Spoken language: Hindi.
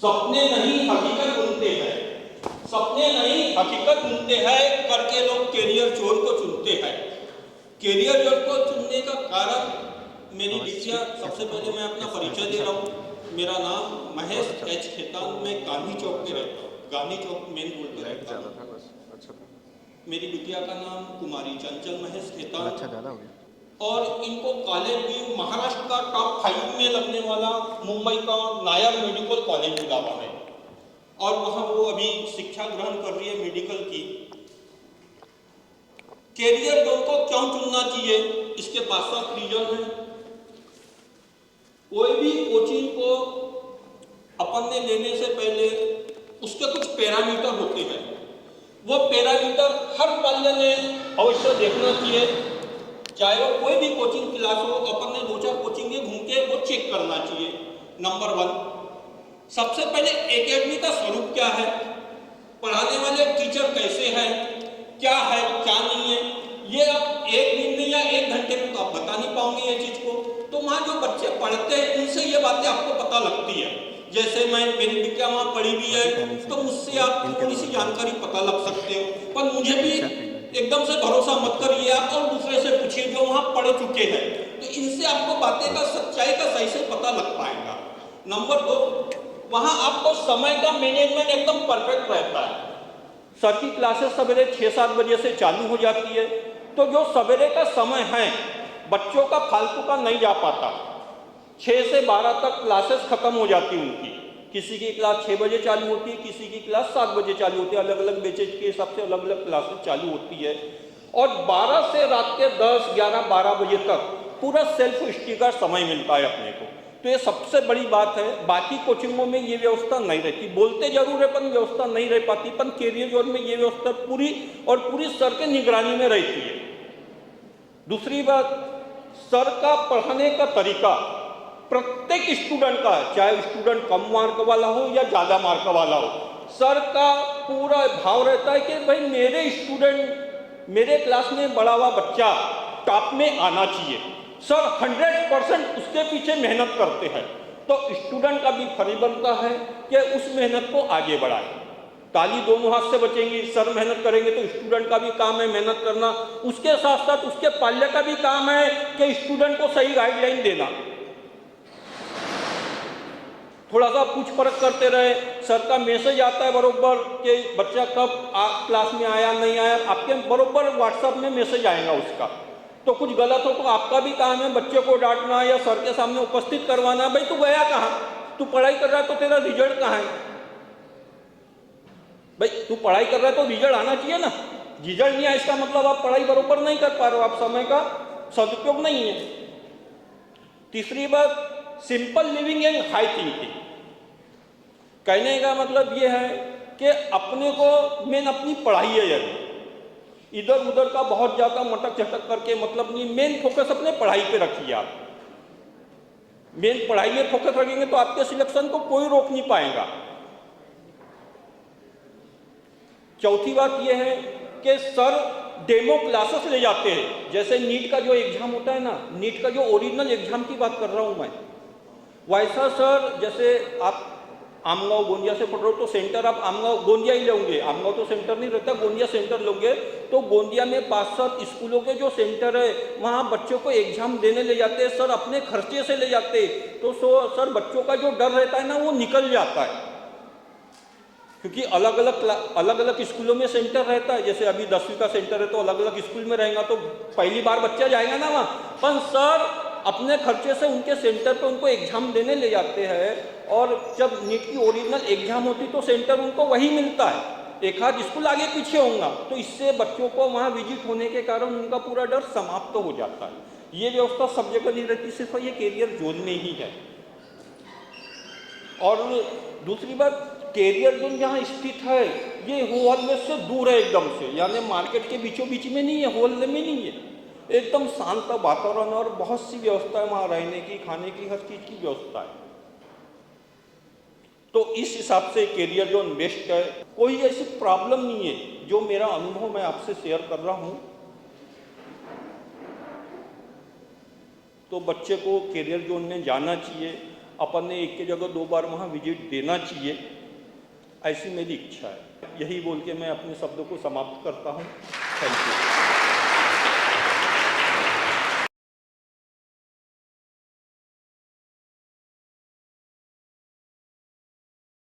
सपने नहीं हकीकत बुनते हैं, सपने नहीं हकीकत बुनते हैं करके लोग कैरियर जोन को चुनते हैं। कैरियर जोन को चुनने का कारण मेरी विद्या, सबसे पहले मैं अपना परिचय दे रहा हूँ। मेरा नाम महेश एच खेतान, मैं गांधी चौक पे रहता हूँ, गांधी चौक मेन रोड पे रहता हूँ। मेरी बिटिया का नाम कुमारी चंचल महेश खेतान, और इनको कॉलेज भी महाराष्ट्र का टॉप 5 में लगने वाला मुंबई का नायर मेडिकल कॉलेज मिला हुआ है, और वहाँ वो अभी शिक्षा ग्रहण कर रही है मेडिकल की। कैरियर जोन को क्यों चुनना चाहिए, इसके 5-7 रीजन है। कोई भी कोचिंग को अपन ने लेने से पहले उसके कुछ पैरामीटर होते हैं, वो पैरामीटर हर पाल्य ने अवश्य देखना चाहिए। चाहे वो कोई भी कोचिंग क्लास हो, अपन ने 2-4 कोचिंग में घूम के वो चेक करना चाहिए। नंबर 1, सबसे पहले एकेडमी का स्वरूप क्या है, पढ़ाने वाले टीचर कैसे हैं, क्या है क्या नहीं है। ये आप एक दिन में या 1 घंटे में तो आप बता नहीं पाओगे ये चीज को। तो वहाँ जो बच्चे पढ़ते हैं उनसे ये बातें आपको पता लगती है। जैसे मेरी बिटिया वहाँ पढ़ी भी है, तो मुझसे आप थोड़ी सी जानकारी पता लग सकते हो, पर मुझे भी एकदम से भरोसा मत करिए आप, और दूसरे से पूछिए जो वहाँ पढ़ चुके हैं, तो इनसे आपको बातें का सच्चाई का सही से पता लग पाएगा। नंबर 2, वहाँ आपको समय का मैनेजमेंट एकदम परफेक्ट रहता है। सर की क्लासेस सवेरे 6-7 बजे से चालू हो जाती है, तो जो सवेरे का समय है बच्चों का फालतू का नहीं जा पाता। 6 से 12 तक क्लासेस खत्म हो जाती उनकी। किसी की क्लास 6 बजे चालू होती है, किसी की क्लास 7 बजे चालू होती है, अलग अलग बैचेज के हिसाब से अलग अलग क्लासेस चालू होती है। और 12 से रात के 10, 11, 12 बजे तक पूरा सेल्फ स्टडी का समय मिलता है अपने को। तो ये सबसे बड़ी बात है। बाकी कोचिंगों में ये व्यवस्था नहीं रहती, बोलते जरूर है पर व्यवस्था नहीं रह पाती। पर कैरियर जोन में ये व्यवस्था पूरी और पूरी सर के निगरानी में रहती है। दूसरी बात, सर का पढ़ाने का तरीका प्रत्येक स्टूडेंट का, चाहे स्टूडेंट कम मार्क वाला हो या ज्यादा मार्क वाला हो, सर का पूरा भाव रहता है कि भाई मेरे स्टूडेंट, मेरे क्लास में बड़ा हुआ बच्चा टॉप में आना चाहिए। सर 100% उसके पीछे मेहनत करते हैं, तो स्टूडेंट का भी फर्ज बनता है कि उस मेहनत को आगे बढ़ाए। ताली दोनों हाथ से बचेंगी। सर मेहनत करेंगे तो स्टूडेंट का भी काम है मेहनत करना, उसके साथ साथ उसके पाल्य का भी काम है कि स्टूडेंट को सही गाइडलाइन देना। थोड़ा सा पूछ परख करते रहे। सर का मैसेज आता है बरोबर कि बच्चा कब क्लास में आया नहीं आया, आपके बरोबर व्हाट्सएप में मैसेज आएगा उसका। तो कुछ गलत हो तो आपका भी काम है बच्चे को डांटना या सर के सामने उपस्थित करवाना, भाई तू गया कहाँ, तू पढ़ाई कर रहा है तो तेरा रिजल्ट कहाँ है। भाई तू पढ़ाई कर रहा है तो रिजल्ट आना चाहिए ना। रिजल्ट नहीं आया इसका मतलब आप पढ़ाई बरोबर नहीं कर पा रहे हो, आप समय का सदुपयोग नहीं है। तीसरी बात, simple living and high thinking. कहने का मतलब यह है कि अपने को मेन अपनी पढ़ाई है, यदि इधर उधर का बहुत ज्यादा मटक झटक करके मतलब नहीं, मेन फोकस अपने पढ़ाई पे रखिए। आप मेन पढ़ाई में फोकस रखेंगे तो आपके सिलेक्शन को कोई रोक नहीं पाएगा। चौथी बात यह है कि सर डेमो क्लासेस ले जाते हैं। जैसे नीट का जो एग्जाम होता है ना, नीट का जो ओरिजिनल एग्जाम की बात कर रहा हूं मैं, वैसा सर जैसे आप आमगांव गोंदिया से पढ़ रहे हो तो सेंटर आप आमगांव गोंदिया ही लोगे, आमगांव तो सेंटर नहीं रहता, गोंदिया सेंटर लोगे तो गोंदिया में 5-7 स्कूलों के जो सेंटर है वहाँ बच्चों को एग्जाम देने ले जाते हैं सर, अपने खर्चे से ले जाते हैं। तो सर बच्चों का जो डर रहता है ना वो निकल जाता है, क्योंकि अलग अलग स्कूलों में सेंटर रहता है। जैसे अभी 10वीं का सेंटर है तो अलग अलग स्कूल में रहेगा, तो पहली बार बच्चा जाएगा ना वहाँ, पर सर अपने खर्चे से उनके सेंटर पे उनको एग्जाम देने ले जाते हैं। और जब नीट की ओरिजिनल एग्जाम होती तो सेंटर उनको वही मिलता है, एक आध स्कूल आगे पीछे होगा। तो इससे बच्चों को वहाँ विजिट होने के कारण उनका पूरा डर समाप्त हो जाता है। ये व्यवस्था सब जगह नहीं रहती, सिर्फ ये कैरियर जोन में ही है। और दूसरी बात, कैरियर जोन जहाँ स्थित है ये होल से दूर है एकदम से, यानी मार्केट के बीचों बीच में नहीं है, होल में नहीं है, एकदम शांत वातावरण और बहुत सी व्यवस्था है वहाँ, रहने की, खाने की, हर चीज की व्यवस्था है। तो इस हिसाब से कैरियर जोन बेस्ट है। कोई ऐसी प्रॉब्लम नहीं है, जो मेरा अनुभव मैं आपसे शेयर कर रहा हूँ। तो बच्चे को कैरियर जोन में जाना चाहिए। अपन ने एक की जगह 2 बार वहाँ विजिट देना चाहिए, ऐसी मेरी इच्छा है। यही बोल के मैं अपने शब्दों को समाप्त करता हूँ। Thank you.